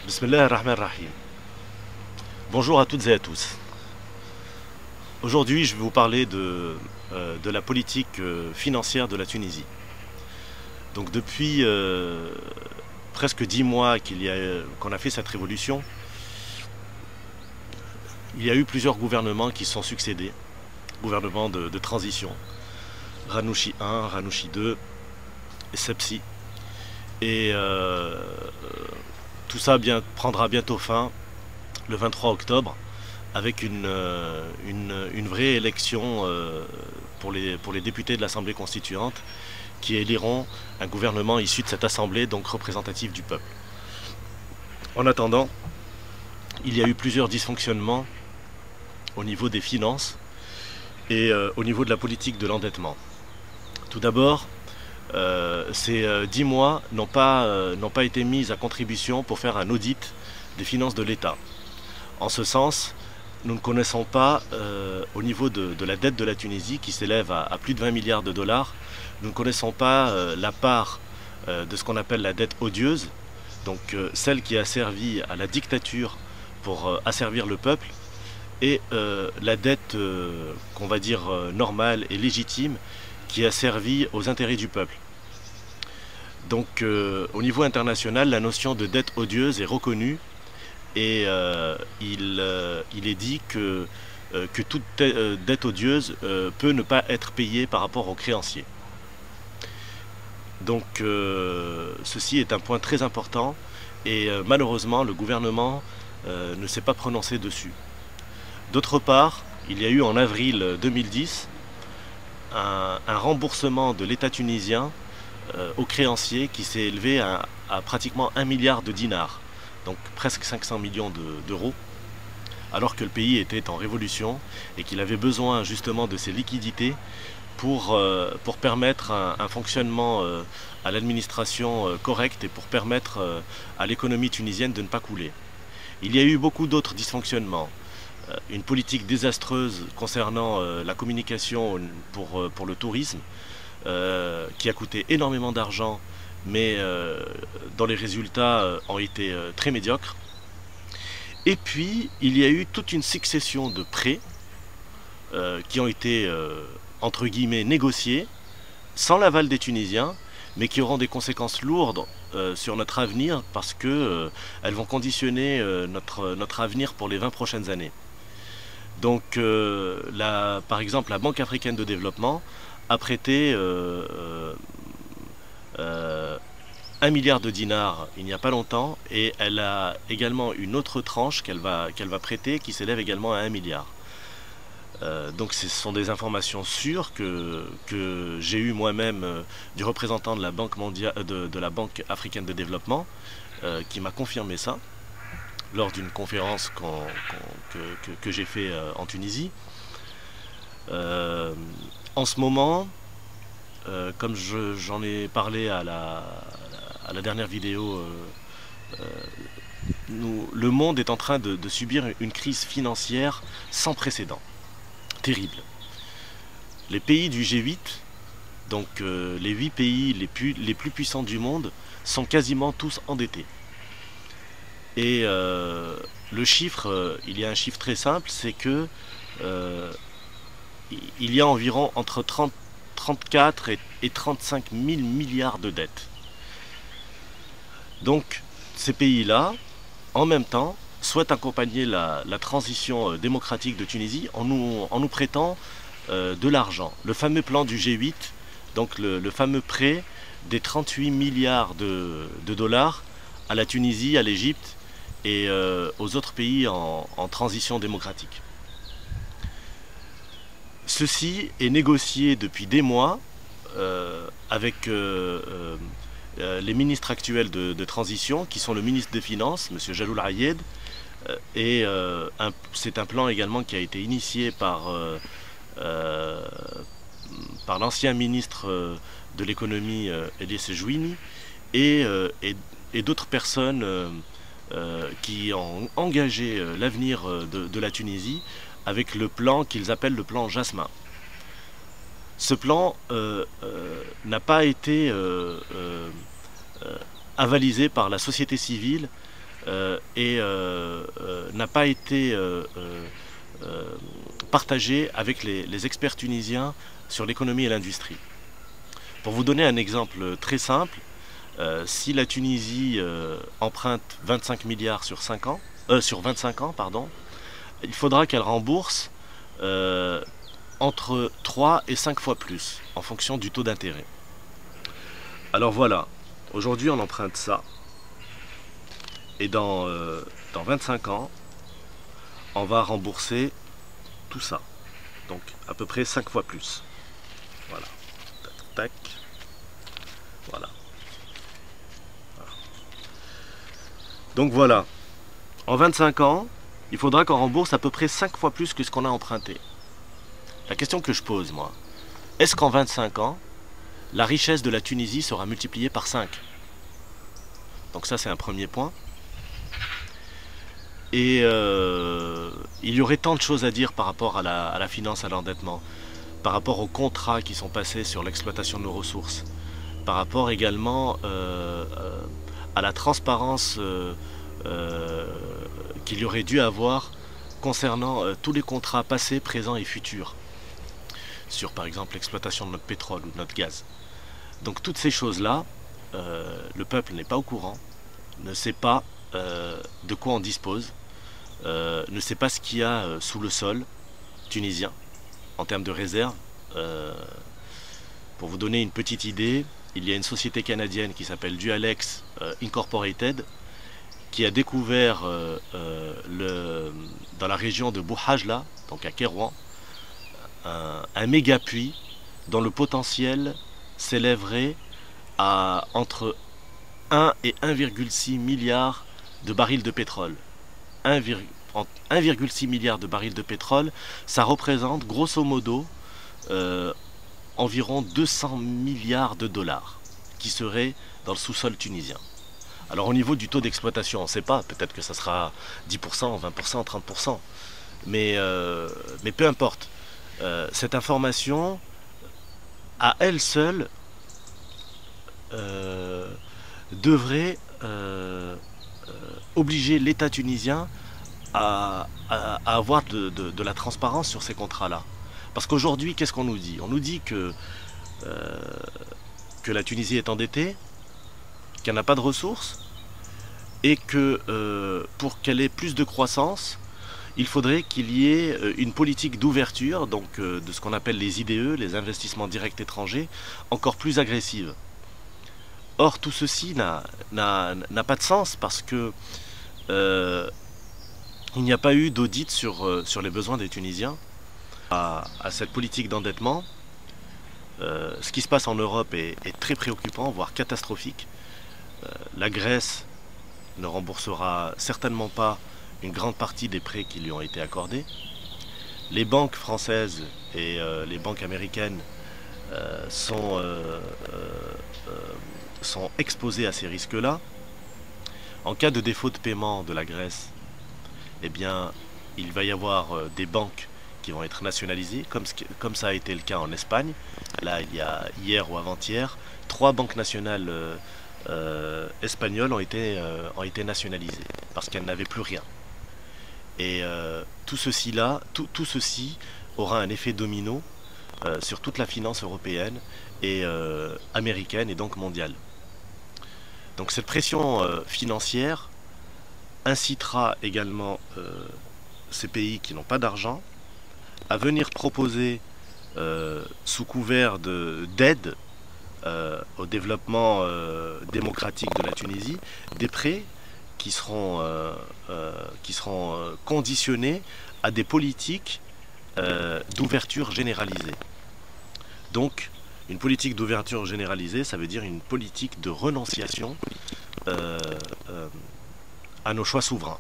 Bismillah ar-Rahman ar-Rahim. Bonjour à toutes et à tous. Aujourd'hui, je vais vous parler de la politique financière de la Tunisie. Donc depuis presque 10 mois qu'on a fait cette révolution, il y a eu plusieurs gouvernements qui se sont succédés. Gouvernements de transition. Ranouchi 1, Ranouchi 2 et Sepsi. Et tout ça prendra bientôt fin le 23 octobre avec une vraie élection pour les députés de l'Assemblée constituante qui éliront un gouvernement issu de cette Assemblée, donc représentatif du peuple. En attendant, il y a eu plusieurs dysfonctionnements au niveau des finances et au niveau de la politique de l'endettement. Tout d'abord, ces 10 mois n'ont pas été mis à contribution pour faire un audit des finances de l'État. En ce sens, nous ne connaissons pas, au niveau de la dette de la Tunisie, qui s'élève à plus de 20 milliards de dollars, nous ne connaissons pas la part de ce qu'on appelle la dette odieuse, donc celle qui a servi à la dictature pour asservir le peuple, et la dette qu'on va dire normale et légitime, qui a servi aux intérêts du peuple. Donc au niveau international, la notion de dette odieuse est reconnue et il est dit que toute dette odieuse peut ne pas être payée par rapport aux créanciers. Donc ceci est un point très important et malheureusement le gouvernement ne s'est pas prononcé dessus. D'autre part, il y a eu en avril 2010 un remboursement de l'État tunisien aux créanciers qui s'est élevé à pratiquement 1 milliard de dinars, donc presque 500 millions d'euros, alors que le pays était en révolution et qu'il avait besoin justement de ces liquidités pour permettre un fonctionnement à l'administration correct et pour permettre à l'économie tunisienne de ne pas couler. Il y a eu beaucoup d'autres dysfonctionnements. Une politique désastreuse concernant la communication pour le tourisme, qui a coûté énormément d'argent, mais dont les résultats ont été très médiocres. Et puis, il y a eu toute une succession de prêts qui ont été, entre guillemets, négociés, sans l'aval des Tunisiens, mais qui auront des conséquences lourdes sur notre avenir, parce qu'elles vont conditionner notre avenir pour les 20 prochaines années. Donc, par exemple, la Banque africaine de développement a prêté 1 milliard de dinars il n'y a pas longtemps, et elle a également une autre tranche qu'elle va prêter qui s'élève également à 1 milliard. Donc ce sont des informations sûres que j'ai eues moi-même du représentant de la Banque de la Banque africaine de développement, qui m'a confirmé ça lors d'une conférence que j'ai fait en Tunisie. En ce moment, comme j'en ai parlé à la dernière vidéo, le monde est en train de subir une crise financière sans précédent, terrible. Les pays du G8, donc les 8 pays les plus puissants du monde, sont quasiment tous endettés. Et le chiffre, il y a un chiffre très simple, c'est que il y a environ entre 34 et 35 000 milliards de dettes. Donc ces pays-là, en même temps, souhaitent accompagner la transition démocratique de Tunisie en nous prêtant de l'argent. Le fameux plan du G8, donc le fameux prêt des 38 milliards de dollars à la Tunisie, à l'Égypte et aux autres pays en transition démocratique. Ceci est négocié depuis des mois avec les ministres actuels de transition, qui sont le ministre des Finances, M. Jaloul Ayed, et c'est un plan également qui a été initié par l'ancien ministre de l'économie, Eliès Jouini, et d'autres personnes qui ont engagé l'avenir de la Tunisie avec le plan qu'ils appellent le plan Jasmin. Ce plan n'a pas été avalisé par la société civile n'a pas été partagé avec les experts tunisiens sur l'économie et l'industrie. Pour vous donner un exemple très simple, si la Tunisie emprunte 25 milliards sur 25 ans, pardon, il faudra qu'elle rembourse entre 3 et 5 fois plus en fonction du taux d'intérêt. Alors voilà, aujourd'hui on emprunte ça et dans 25 ans on va rembourser tout ça, donc à peu près 5 fois plus. Voilà, tac, tac. Voilà. Donc voilà, en 25 ans, il faudra qu'on rembourse à peu près 5 fois plus que ce qu'on a emprunté. La question que je pose, moi, est-ce qu'en 25 ans, la richesse de la Tunisie sera multipliée par 5? Donc ça, c'est un premier point. Et il y aurait tant de choses à dire par rapport à la finance, à l'endettement, par rapport aux contrats qui sont passés sur l'exploitation de nos ressources, par rapport également à la transparence qu'il y aurait dû avoir concernant tous les contrats passés, présents et futurs, sur par exemple l'exploitation de notre pétrole ou de notre gaz. Donc toutes ces choses-là, le peuple n'est pas au courant, ne sait pas de quoi on dispose, ne sait pas ce qu'il y a sous le sol tunisien en termes de réserves. Pour vous donner une petite idée, il y a une société canadienne qui s'appelle Dualex Incorporated qui a découvert dans la région de Bouhajla, donc à Kérouan, un méga puits dont le potentiel s'élèverait à entre 1 et 1,6 milliard de barils de pétrole. 1,6 milliard de barils de pétrole, ça représente grosso modo environ 200 milliards de dollars qui seraient dans le sous-sol tunisien. Alors au niveau du taux d'exploitation, on ne sait pas, peut-être que ça sera 10%, 20%, 30%, mais peu importe. Cette information, à elle seule, devrait obliger l'État tunisien à avoir de la transparence sur ces contrats-là. Parce qu'aujourd'hui, qu'est-ce qu'on nous dit? On nous dit que la Tunisie est endettée, qu'elle n'a pas de ressources, et que pour qu'elle ait plus de croissance, il faudrait qu'il y ait une politique d'ouverture, donc de ce qu'on appelle les IDE, les investissements directs étrangers, encore plus agressive. Or, tout ceci n'a pas de sens parce que il n'y a pas eu d'audit sur les besoins des Tunisiens. À cette politique d'endettement, ce qui se passe en Europe est très préoccupant, voire catastrophique. La Grèce ne remboursera certainement pas une grande partie des prêts qui lui ont été accordés. Les banques françaises et les banques américaines sont exposées à ces risques-là. En cas de défaut de paiement de la Grèce, eh bien, il va y avoir des banques qui vont être nationalisées, comme ça a été le cas en Espagne. Là, il y a hier ou avant-hier, 3 banques nationales espagnoles ont été nationalisées parce qu'elles n'avaient plus rien. Et tout ceci aura un effet domino sur toute la finance européenne et américaine et donc mondiale. Donc cette pression financière incitera également ces pays qui n'ont pas d'argent à venir proposer sous couvert d'aide au développement démocratique de la Tunisie des prêts qui seront conditionnés à des politiques d'ouverture généralisée. Donc, une politique d'ouverture généralisée, ça veut dire une politique de renonciation à nos choix souverains.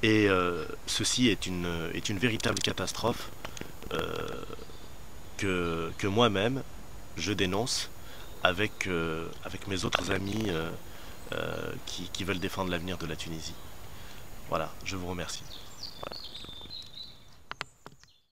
Et ceci est une véritable catastrophe que moi-même, je dénonce avec mes autres amis qui veulent défendre l'avenir de la Tunisie. Voilà, je vous remercie.